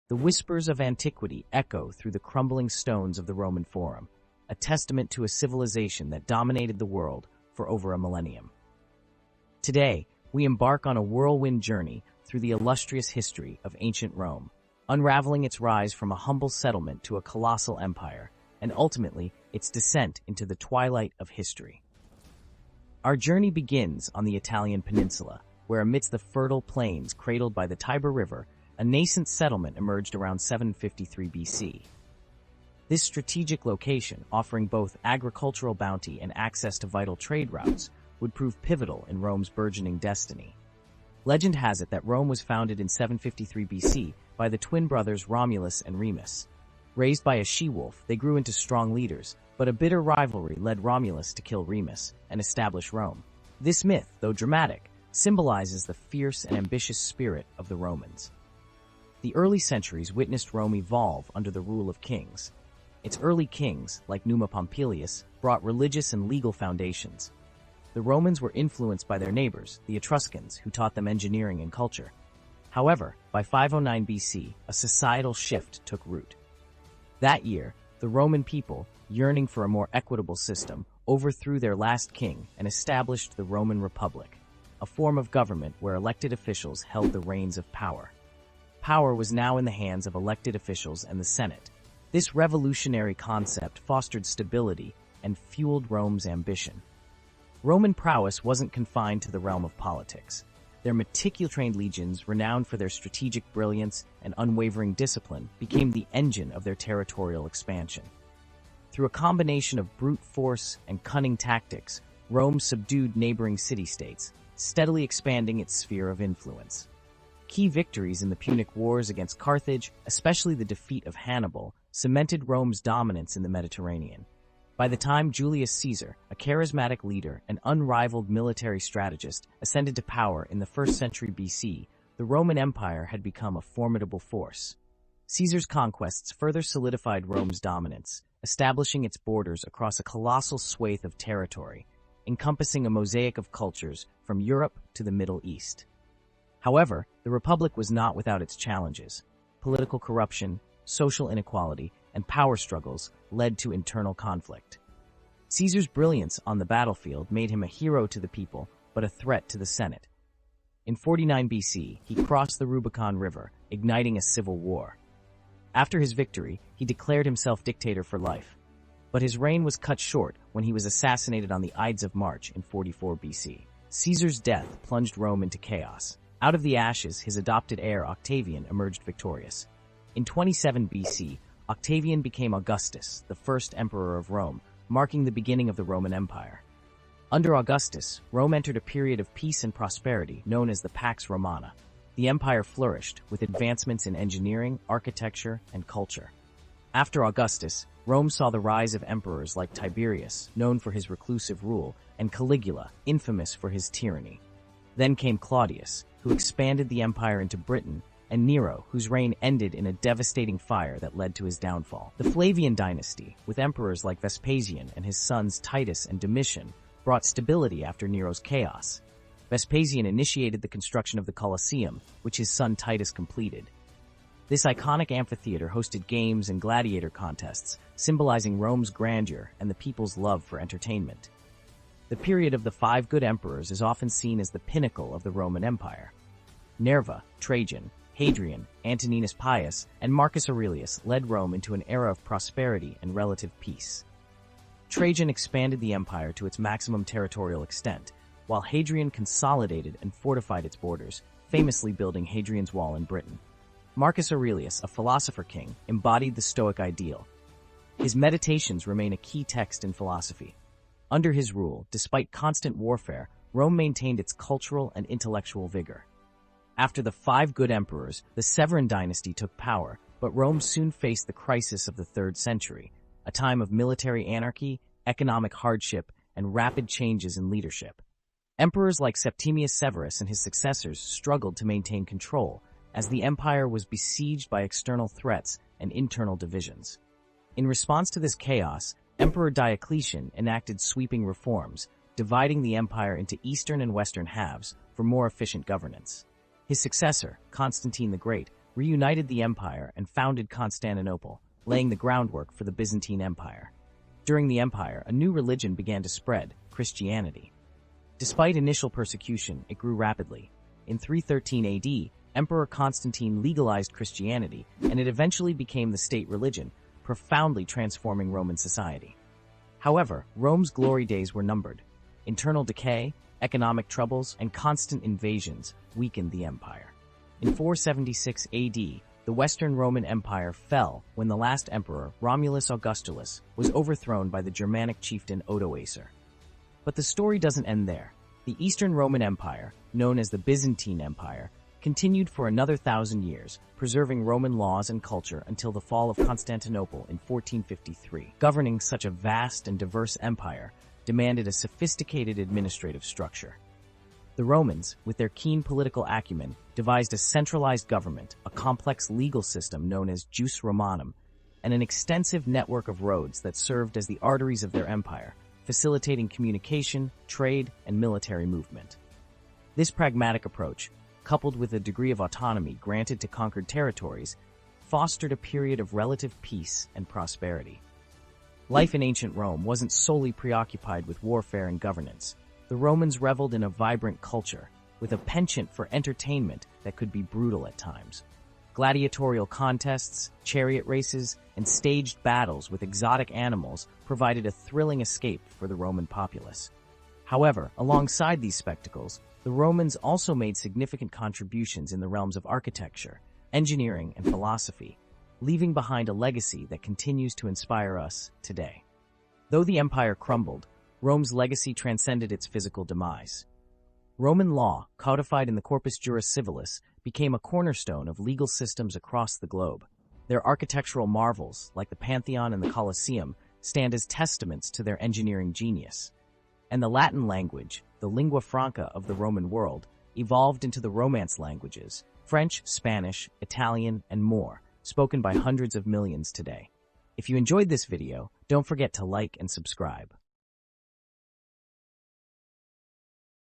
The whispers of antiquity echo through the crumbling stones of the Roman Forum, a testament to a civilization that dominated the world for over a millennium. Today, we embark on a whirlwind journey through the illustrious history of ancient Rome, unraveling its rise from a humble settlement to a colossal empire, and ultimately its descent into the twilight of history. Our journey begins on the Italian peninsula, where amidst the fertile plains cradled by the Tiber River, a nascent settlement emerged around 753 BC. This strategic location, offering both agricultural bounty and access to vital trade routes, would prove pivotal in Rome's burgeoning destiny. Legend has it that Rome was founded in 753 BC by the twin brothers Romulus and Remus. Raised by a she-wolf, they grew into strong leaders, but a bitter rivalry led Romulus to kill Remus and establish Rome. This myth, though dramatic, symbolizes the fierce and ambitious spirit of the Romans. The early centuries witnessed Rome evolve under the rule of kings. Its early kings, like Numa Pompilius, brought religious and legal foundations. The Romans were influenced by their neighbors, the Etruscans, who taught them engineering and culture. However, by 509 BC, a societal shift took root. That year, the Roman people, yearning for a more equitable system, overthrew their last king and established the Roman Republic, a form of government where elected officials held the reins of power. Power was now in the hands of elected officials and the Senate. This revolutionary concept fostered stability and fueled Rome's ambition. Roman prowess wasn't confined to the realm of politics. Their meticulously trained legions, renowned for their strategic brilliance and unwavering discipline, became the engine of their territorial expansion. Through a combination of brute force and cunning tactics, Rome subdued neighboring city-states, steadily expanding its sphere of influence. Key victories in the Punic Wars against Carthage, especially the defeat of Hannibal, cemented Rome's dominance in the Mediterranean. By the time Julius Caesar, a charismatic leader and unrivaled military strategist, ascended to power in the 1st century BC, the Roman Empire had become a formidable force. Caesar's conquests further solidified Rome's dominance, establishing its borders across a colossal swathe of territory, encompassing a mosaic of cultures from Europe to the Middle East. However, the Republic was not without its challenges. Political corruption, social inequality, and power struggles led to internal conflict. Caesar's brilliance on the battlefield made him a hero to the people, but a threat to the Senate. In 49 BC, he crossed the Rubicon River, igniting a civil war. After his victory, he declared himself dictator for life. But his reign was cut short when he was assassinated on the Ides of March in 44 BC. Caesar's death plunged Rome into chaos. Out of the ashes, his adopted heir Octavian emerged victorious. In 27 BC, Octavian became Augustus, the first emperor of Rome, marking the beginning of the Roman Empire. Under Augustus, Rome entered a period of peace and prosperity known as the Pax Romana. The empire flourished, with advancements in engineering, architecture, and culture. After Augustus, Rome saw the rise of emperors like Tiberius, known for his reclusive rule, and Caligula, infamous for his tyranny. Then came Claudius, who expanded the empire into Britain, and Nero, whose reign ended in a devastating fire that led to his downfall. The Flavian dynasty, with emperors like Vespasian and his sons Titus and Domitian, brought stability after Nero's chaos. Vespasian initiated the construction of the Colosseum, which his son Titus completed. This iconic amphitheater hosted games and gladiator contests, symbolizing Rome's grandeur and the people's love for entertainment. The period of the 5 good emperors is often seen as the pinnacle of the Roman Empire. Nerva, Trajan, Hadrian, Antoninus Pius, and Marcus Aurelius led Rome into an era of prosperity and relative peace. Trajan expanded the empire to its maximum territorial extent, while Hadrian consolidated and fortified its borders, famously building Hadrian's Wall in Britain. Marcus Aurelius, a philosopher king, embodied the Stoic ideal. His Meditations remain a key text in philosophy. Under his rule, despite constant warfare, Rome maintained its cultural and intellectual vigor. After the 5 good emperors, the Severan dynasty took power, but Rome soon faced the crisis of the 3rd century, a time of military anarchy, economic hardship, and rapid changes in leadership. Emperors like Septimius Severus and his successors struggled to maintain control, as the empire was besieged by external threats and internal divisions. In response to this chaos, Emperor Diocletian enacted sweeping reforms, dividing the empire into eastern and western halves for more efficient governance. His successor, Constantine the Great, reunited the empire and founded Constantinople, laying the groundwork for the Byzantine Empire. During the empire, a new religion began to spread, Christianity. Despite initial persecution, it grew rapidly. In 313 AD, Emperor Constantine legalized Christianity, and it eventually became the state religion, profoundly transforming Roman society. However, Rome's glory days were numbered. Internal decay, economic troubles, and constant invasions weakened the empire. In 476 AD, the Western Roman Empire fell when the last emperor, Romulus Augustulus, was overthrown by the Germanic chieftain Odoacer. But the story doesn't end there. The Eastern Roman Empire, known as the Byzantine Empire, continued for another 1,000 years, preserving Roman laws and culture until the fall of Constantinople in 1453. Governing such a vast and diverse empire demanded a sophisticated administrative structure. The Romans, with their keen political acumen, devised a centralized government, a complex legal system known as jus Romanum, and an extensive network of roads that served as the arteries of their empire, facilitating communication, trade, and military movement. This pragmatic approach, coupled with a degree of autonomy granted to conquered territories, fostered a period of relative peace and prosperity. Life in ancient Rome wasn't solely preoccupied with warfare and governance. The Romans reveled in a vibrant culture, with a penchant for entertainment that could be brutal at times. Gladiatorial contests, chariot races, and staged battles with exotic animals provided a thrilling escape for the Roman populace. However, alongside these spectacles, the Romans also made significant contributions in the realms of architecture, engineering, and philosophy, leaving behind a legacy that continues to inspire us today. Though the empire crumbled, Rome's legacy transcended its physical demise. Roman law, codified in the Corpus Juris Civilis, became a cornerstone of legal systems across the globe. Their architectural marvels, like the Pantheon and the Colosseum, stand as testaments to their engineering genius. And the Latin language, the lingua franca of the Roman world, evolved into the Romance languages, French, Spanish, Italian, and more, spoken by hundreds of millions today. If you enjoyed this video, don't forget to like and subscribe.